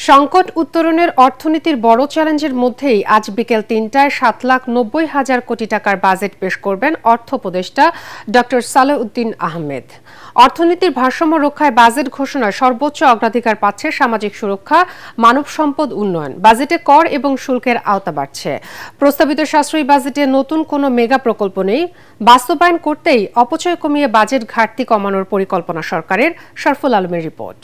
সংকট উত্তরণের অর্থনীতির বড় চ্যালেঞ্জের মধ্যেই আজ বিকেল ৩টায় ৭,৯০,০০০ কোটি টাকার বাজেট পেশ করবেন অর্থ উপদেষ্টা ডক্টর সালেউদ্দিন আহমেদ। অর্থনীতির ভারসাম্য রক্ষায় বাজেট ঘোষণায় সর্বোচ্চ অগ্রাধিকার পাচ্ছে সামাজিক সুরক্ষা, মানব সম্পদ উন্নয়ন। বাজেটে কর এবং শুল্কের আওতা বাড়ছে। প্রস্তাবিত সাশ্রয়ী বাজেটে নতুন কোনো মেগা প্রকল্প নেই। বাস্তবায়ন করতেই অপচয় কমিয়ে বাজেট ঘাটতি কমানোর পরিকল্পনা সরকারের। শরফুল আলমের রিপোর্ট।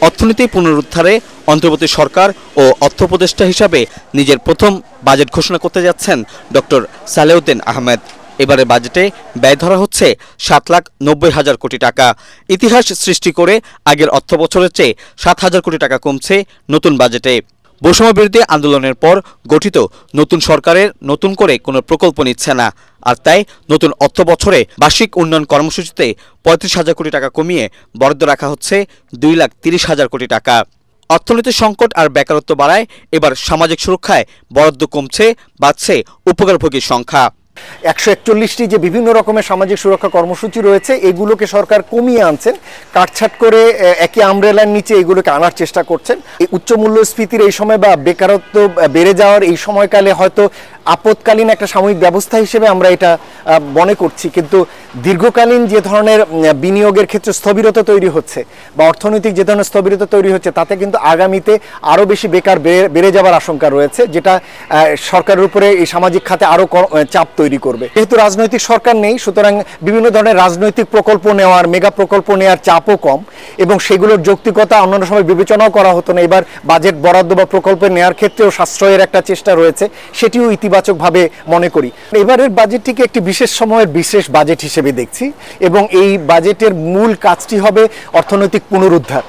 অর্থনীতি পুনরুদ্ধারে অন্তর্বর্তী সরকার ও অর্থ উপদেষ্টা হিসাবে নিজের প্রথম বাজেট ঘোষণা করতে যাচ্ছেন ডক্টর সালেউদ্দিন আহমেদ। এবারে বাজেটে ব্যয় ধরা হচ্ছে ৭,৯০,০০০ কোটি টাকা। ইতিহাস সৃষ্টি করে আগের অর্থ বছরের চেয়ে ৭,০০০ কোটি টাকা কমছে নতুন বাজেটে। বৈষম্য বিরোধী আন্দোলনের পর গঠিত নতুন সরকারের নতুন করে কোনো প্রকল্প নিচ্ছে না, আর তাই নতুন অর্থ বছরে বার্ষিক উন্নয়ন কর্মসূচিতে ৩৫,০০০ কোটি টাকা কমিয়ে বরাদ্দ রাখা হচ্ছে ২,৩০,০০০ কোটি টাকা। অর্থনৈতিক সংকট আর বেকারত্ব বাড়ায় এবার সামাজিক সুরক্ষায় বরাদ্দ কমছে, বাড়ছে উপকারভোগীর সংখ্যা। ১৪১টি যে বিভিন্ন রকমের সামাজিক সুরক্ষা কর্মসূচি রয়েছে এগুলোকে সরকার কমিয়ে আনছেন, কাটছাট করে একই আমব্রেলার নিচে এগুলোকে আনার চেষ্টা করছেন। এই উচ্চ মূল্যস্ফীতির এই সময় বা বেকারত্ব বেড়ে যাওয়ার এই সময়কালে হয়তো আপৎকালীন একটা সাময়িক ব্যবস্থা হিসেবে আমরা এটা মনে করছি, কিন্তু দীর্ঘকালীন যে ধরনের বিনিয়োগের ক্ষেত্রে স্থবিরতা তৈরি হচ্ছে বা অর্থনৈতিক যে ধরনের স্থবিরতা তৈরি হচ্ছে তাতে কিন্তু আগামীতে আরও বেশি বেকার বেড়ে যাওয়ার আশঙ্কা রয়েছে, যেটা সরকারের উপরে এই সামাজিক খাতে আরও চাপ তৈরি করবে। যেহেতু রাজনৈতিক সরকার নেই, সুতরাং বিভিন্ন ধরনের রাজনৈতিক প্রকল্প নেওয়ার, মেগা প্রকল্প নেওয়ার চাপও কম এবং সেগুলোর যৌক্তিকতা অন্যান্য সময় বিবেচনাও করা হতো না। এবার বাজেট বরাদ্দ বা প্রকল্প নেওয়ার ক্ষেত্রেও সাশ্রয়ের একটা চেষ্টা রয়েছে, সেটিও ইতিবাচকভাবে মনে করি। এবারের বাজেটটিকে একটি বিশেষ সময়ের বিশেষ বাজেট হিসেবে দেখছি এবং এই বাজেটের মূল কাজটি হবে অর্থনৈতিক পুনরুদ্ধার।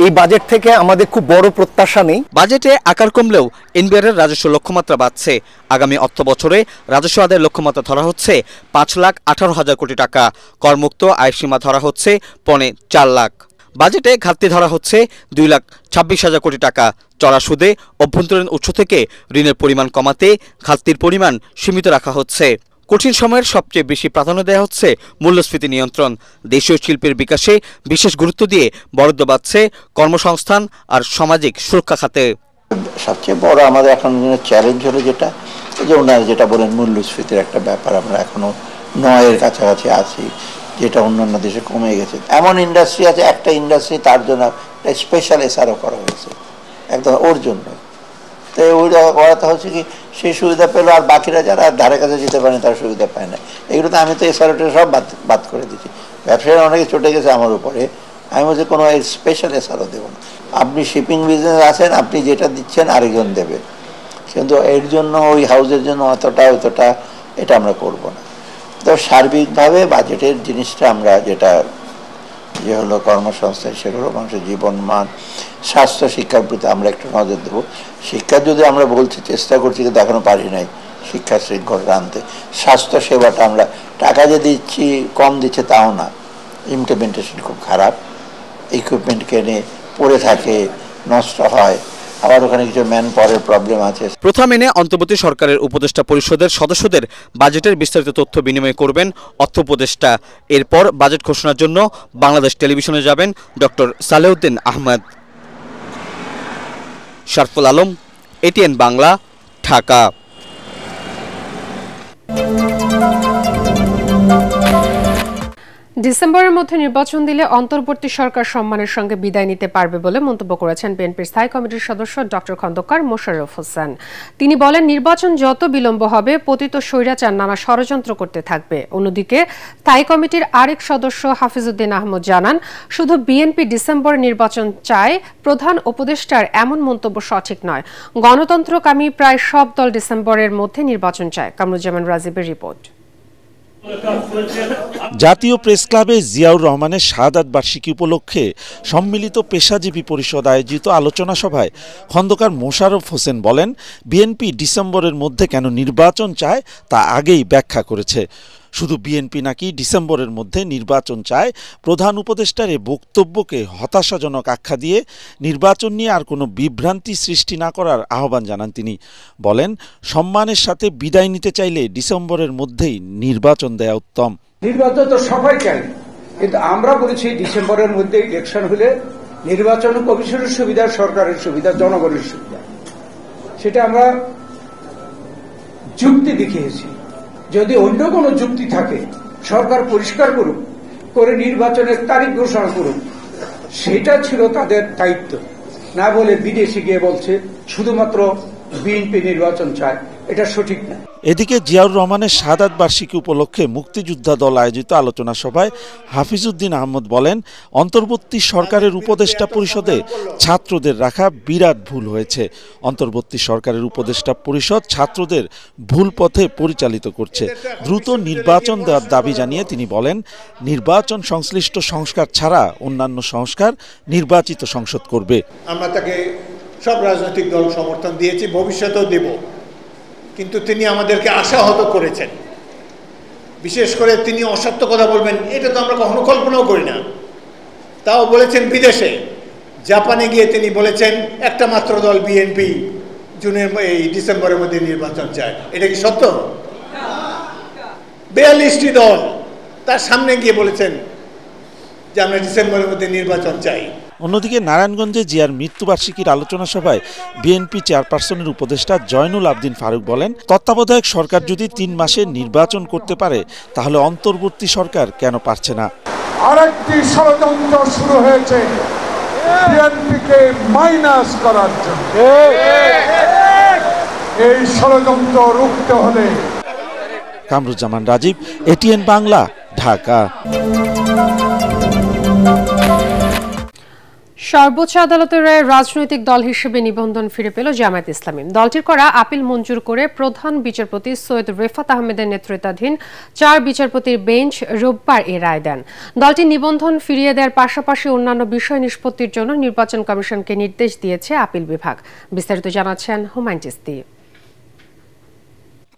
এই বাজেট থেকে আমাদের খুব বড় প্রত্যাশা নেই। বাজেটে আকার কমলেও এনবিআরের রাজস্ব লক্ষ্যমাত্রা বাড়ছে। আগামী অর্থ বছরে রাজস্ব আদায়ের লক্ষ্যমাত্রা ধরা হচ্ছে ৫,১৮,০০০ কোটি টাকা। করমুক্ত আয়সীমা ধরা হচ্ছে ৪.৫ লাখ। বাজেটে ঘাটতি ধরা হচ্ছে ২,২৬,০০০ কোটি টাকা। চড়া সুদে অভ্যন্তরীণ উৎস থেকে ঋণের পরিমাণ কমাতে ঘাটতির পরিমাণ সীমিত রাখা হচ্ছে। কঠিন সময়ের সবচেয়ে বেশি প্রাধান্য দেওয়া হচ্ছে মূল্যস্ফীতি নিয়ন্ত্রণ। দেশীয় শিল্পের বিকাশে বিশেষ গুরুত্ব দিয়ে বরাদ্দ বাড়ছে কর্মসংস্থান আর সামাজিক সুরক্ষা খাতে। সবচেয়ে বড় আমাদের এখন চ্যালেঞ্জ হলো যেটা, যে ওনারা যেটা বলেন মূল্যস্ফীতির একটা ব্যাপার, আমরা এখনো ৯-এর কাছাকাছি আছি, যেটা অন্যান্য দেশে কমে গেছে। এমন ইন্ডাস্ট্রি আছে, একটা ইন্ডাস্ট্রি তার জন্য স্পেশাল এসআরও করা হয়েছে একদম ওর জন্য। তো ওই করাতে হচ্ছে কি, সেই সুবিধা পেলো আর বাকিরা যারা ধারে কাছে যেতে পারে তারা সুবিধা পায় না। এগুলো তো আমি তো এসআরওটা সব বাদ করে দিচ্ছি। ব্যবসায়ীরা অনেকে চটে গেছে আমার উপরে, আমি বলছি কোনো স্পেশাল এসআরও দেবো না। আপনি শিপিং বিজনেস আছেন, আপনি যেটা দিচ্ছেন আরেকজন দেবে, কিন্তু এর জন্য ওই হাউসের জন্য অতটা এটা আমরা করব না। তো সার্বিকভাবে বাজেটের জিনিসটা আমরা যেটা যে হলো কর্মসংস্থান, সেগুলো মানুষের জীবন মান, স্বাস্থ্য, শিক্ষার প্রতি আমরা একটু নজর দেবো। শিক্ষা যদি আমরা বলছি চেষ্টা করছি, কিন্তু এখনো পারি নাই শিক্ষা শৃঙ্খলা আনতে। স্বাস্থ্য সেবাটা আমরা টাকা যে দিচ্ছি কম দিচ্ছে তাও না, ইমপ্লিমেন্টেশন খুব খারাপ। ইকুইপমেন্ট কেনে পড়ে থাকে, নষ্ট হয়, আবার ওখানে কিছু ম্যান পাওয়ারের প্রবলেম আছে। প্রথা মেনে অন্তর্বর্তী সরকারের উপদেষ্টা পরিষদের সদস্যদের বাজেটের বিস্তারিত তথ্য বিনিময় করবেন অর্থ উপদেষ্টা। এরপর বাজেট ঘোষণার জন্য বাংলাদেশ টেলিভিশনে যাবেন ডক্টর সালেউদ্দিন আহমেদ। শরফুল আলম, এটিএন বাংলা, ঢাকা। ডিসেম্বরের মধ্যে নির্বাচন দিলে অন্তর্বর্তী সরকার সম্মানের সঙ্গে বিদায় নিতে পারবে বলে মন্তব্য করেছেন বিএনপির স্থায়ী কমিটির সদস্য ডক্টর খন্দকার মোশাররফ হোসেন। তিনি বলেন, নির্বাচন যত বিলম্ব হবে পতিত স্বৈরাচার নানা ষড়যন্ত্র করতে থাকবে। অন্যদিকে স্থায়ী কমিটির আরেক সদস্য হাফিজউদ্দিন আহমদ জানান, শুধু বিএনপি ডিসেম্বরে নির্বাচন চায়, প্রধান উপদেষ্টার এমন মন্তব্য সঠিক নয়। গণতন্ত্রকামী প্রায় সব দল ডিসেম্বরের মধ্যে নির্বাচন চায়। কামরুজ্জামান রাজীবের রিপোর্ট। জাতীয় প্রেস ক্লাবে জিয়াউর রহমানের শাহাদাত বার্ষিকী উপলক্ষে সম্মিলিত পেশাজীবী পরিষদ আয়োজিত আলোচনা সভায় খন্দকার মোশাররফ হোসেন বলেন, বিএনপি ডিসেম্বরের মধ্যে কেন নির্বাচন চায় তা আগেই ব্যাখ্যা করেছে। শুধু বিএনপি নাকি ডিসেম্বরের মধ্যে নির্বাচন চায়, প্রধান উপদেষ্টার এ বক্তব্যকে হতাশাজনক আখ্যা দিয়ে নির্বাচন নিয়ে আর কোনো বিভ্রান্তি সৃষ্টি না করার আহ্বান জানান তিনি। বলেন, সম্মানের সাথে বিদায় নিতে চাইলে ডিসেম্বরের মধ্যেই নির্বাচন দেয়া উত্তম। নির্বাচন তো সবাই চায়, কিন্তু আমরা বলেছি ডিসেম্বরের মধ্যে ইলেকশন হলে নির্বাচন কমিশনের সুবিধা, সরকারের সুবিধা, জনগণের সুবিধা, সেটা আমরা যুক্তি দেখিয়েছি। যদি অন্য কোনো যুক্তি থাকে সরকার পরিষ্কার করুক, করে নির্বাচনের তারিখ ঘোষণা করুক, সেটা ছিল তাদের দায়িত্ব। না বলে বিদেশে গিয়ে বলছে শুধুমাত্র বিএনপি নির্বাচন চায়, এটা সঠিক না। এদিকে জিয়াউর রহমানের শাহাদাত বার্ষিকী উপলক্ষে মুক্তিযোদ্ধা দল আয়োজিত আলোচনা সভায় হাফিজউদ্দিন আহমদ বলেন, অন্তর্বর্তী সরকারের উপদেষ্টা পরিষদে ছাত্রদের রাখা বিরাট ভুল হয়েছে। অন্তর্বর্তী সরকারের উপদেষ্টা পরিষদ ছাত্রদের ভুল পথে পরিচালিত করছে। দ্রুত নির্বাচন দেওয়ার দাবি জানিয়ে তিনি বলেন, নির্বাচন সংশ্লিষ্ট সংস্কার ছাড়া অন্যান্য সংস্কার নির্বাচিত সংসদ করবে। আমরা তাকে সব রাজনৈতিক দল সমর্থন দিয়েছি, ভবিষ্যতেও দেব, কিন্তু তিনি আমাদেরকে আশাহত করেছেন। বিশেষ করে তিনি অসত্য কথা বলবেন এটা তো আমরা কখনো কল্পনাও করি না। তাও বলেছেন বিদেশে, জাপানে গিয়ে তিনি বলেছেন একটা মাত্র দল বিএনপি এই ডিসেম্বরের মধ্যে নির্বাচন চায়। এটা কি সত্য? 42টি দল তার সামনে গিয়ে বলেছেন যে আমরা ডিসেম্বরের মধ্যে নির্বাচন চাই। অন্যদিকে নারায়ণগঞ্জে জিয়ার মৃত্যুবার্ষিকীর আলোচনা সভায় বিএনপি চেয়ারপারসনের উপদেষ্টা জয়নুল আবদিন ফারুক বলেন, তত্ত্বাবধায়ক সরকার যদি 3 মাসে নির্বাচন করতে পারে তাহলে অন্তর্বর্তী সরকার কেন পারছে না? আরেকটি ষড়যন্ত্র শুরু হয়েছে বিএনপিকে মাইনাস করার জন্য। এই ষড়যন্ত্র রুখতে হলে। কামরুজ্জামান রাজীব, এটিএন বাংলা, ঢাকা। সর্বোচ্চ আদালতের রায়ে রাজনৈতিক দল হিসেবে নিবন্ধন ফিরে পেল জামায়াত ইসলামী। দলটির করা আপিল মঞ্জুর করে প্রধান বিচারপতি সৈয়দ রেফাত আহমেদের নেতৃত্বাধীন 4 বিচারপতির বেঞ্চ রোববার এ রায় দেন। দলটির নিবন্ধন ফিরিয়ে দেওয়ার পাশাপাশি অন্যান্য বিষয় নিষ্পত্তির জন্য নির্বাচন কমিশনকে নির্দেশ দিয়েছে আপিল বিভাগ। বিস্তারিত জানাচ্ছেন হুমায়ুন চিস্তি।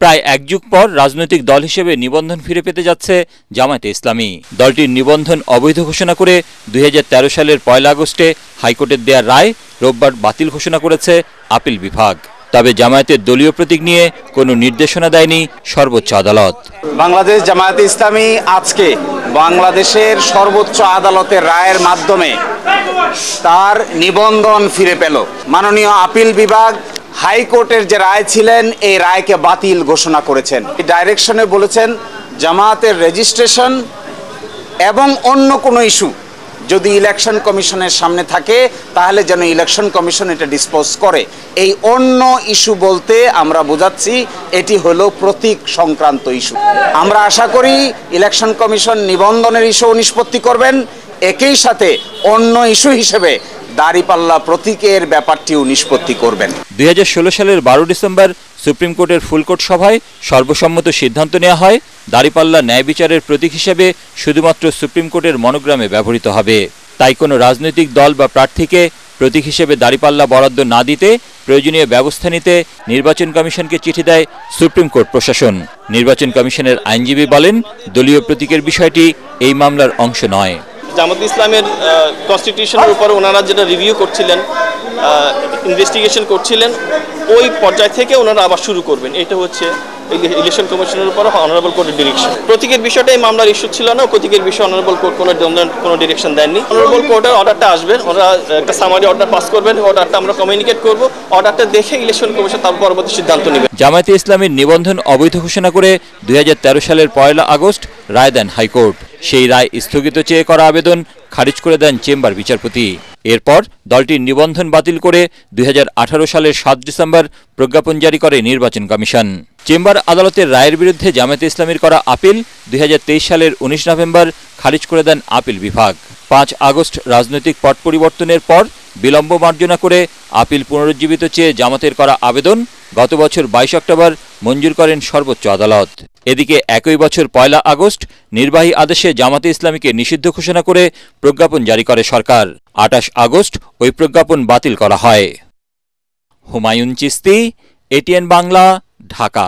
প্রায় 1 যুগ পর রাজনৈতিক দল হিসেবে নিবন্ধন ফিরে পেতে যাচ্ছে জামায়াতে ইসলামী। দলটির নিবন্ধন অবৈধ ঘোষণা করে 2013 সালের 1 আগস্টে হাইকোর্টের দেয়া রায় রোববার বাতিল ঘোষণা করেছে আপিল বিভাগ। তবে জামায়াতের দলীয় প্রতীক নিয়ে কোনো নির্দেশনা দেয়নি সর্বোচ্চ আদালত। বাংলাদেশ জামায়াতে ইসলামী আজকে বাংলাদেশের সর্বোচ্চ আদালতের রায়ের মাধ্যমে তার নিবন্ধন ফিরে পেল। মাননীয় আপিল বিভাগ হাইকোর্টের যে রায় ছিলেন এই রায়কে বাতিল ঘোষণা করেছেন। ডাইরেকশনে বলেছেন জামায়াতের রেজিস্ট্রেশন এবং অন্য কোনো ইস্যু যদি ইলেকশন কমিশনের সামনে থাকে তাহলে যেন ইলেকশন কমিশন এটা ডিসপোজ করে। এই অন্য ইস্যু বলতে আমরা বোঝাচ্ছি এটি হলো প্রতীক সংক্রান্ত ইস্যু। আমরা আশা করি ইলেকশন কমিশন নিবন্ধনের ইস্যু নিষ্পত্তি করবেন, একই সাথে অন্য ইস্যু হিসেবে দাড়িপাল্লা প্রতীকের ব্যাপারটিও নিষ্পত্তি করবেন। 2016 সালের 12 ডিসেম্বর সুপ্রিম কোর্টের ফুলকোর্ট সভায় সর্বসম্মত সিদ্ধান্ত নেওয়া হয় দাড়িপাল্লা ন্যায় বিচারের প্রতীক হিসেবে শুধুমাত্র সুপ্রিম কোর্টের মনোগ্রামে ব্যবহৃত হবে। তাই কোনো রাজনৈতিক দল বা প্রার্থীকে প্রতীক হিসেবে দাড়িপাল্লা বরাদ্দ না দিতে প্রয়োজনীয় ব্যবস্থা নিতে নির্বাচন কমিশনকে চিঠি দেয় সুপ্রিম কোর্ট প্রশাসন। নির্বাচন কমিশনের আইনজীবী বলেন, দলীয় প্রতীকের বিষয়টি এই মামলার অংশ নয়। জামাত ইসলামের কনস্টিটিউশনের উপর ওনারা যেটা রিভিউ করছিলেন, ইনভেস্টিগেশন করছিলেন, ওই পর্যায় থেকে ওনারা আবার শুরু করবেন। এটা হচ্ছে ইলেকশন কমিশনের উপর অনারেবল কোর্টের ডিরেকশন। প্রতীকের বিষয়টা এই মামলার ইস্যু ছিল না, প্রতীকের বিষয়ে অনারেবল কোর্ট কোনো ডিরেকশন দেননি। অনারেবল কোর্টের অর্ডারটা আসবেন, ওরা একটা সামারি অর্ডার পাস করবেন, অর্ডারটা আমরা কমিউনিকেট করব, অর্ডারটা দেখে ইলেকশন কমিশন তার পরবর্তী সিদ্ধান্ত নেবে। জামায়াতে ইসলামীর নিবন্ধন অবৈধ ঘোষণা করে 2013 সালের 1 আগস্ট রায় দেন হাইকোর্ট। সেই রায় স্থগিত চেয়ে করা আবেদন খারিজ করে দেন চেম্বার বিচারপতি। এরপর দলটির নিবন্ধন বাতিল করে 2018 সালের 7 ডিসেম্বর প্রজ্ঞাপন জারি করে নির্বাচন কমিশন। চেম্বার আদালতের রায়ের বিরুদ্ধে জামায়াতে ইসলামীর করা আপিল 2023 সালের 19 নভেম্বর খারিজ করে দেন আপিল বিভাগ। 5 আগস্ট রাজনৈতিক পট পরিবর্তনের পর বিলম্ব মার্জনা করে আপিল পুনরুজ্জীবিত চেয়ে জামাতের করা আবেদন গত বছর 22 অক্টোবর মঞ্জুর করেন সর্বোচ্চ আদালত। এদিকে একই বছর 1 আগস্ট নির্বাহী আদেশে জামাতে ইসলামীকে নিষিদ্ধ ঘোষণা করে প্রজ্ঞাপন জারি করে সরকার। 28 আগস্ট ওই প্রজ্ঞাপন বাতিল করা হয়। হুমায়ুন চিস্তি, এটিএন বাংলা, ঢাকা।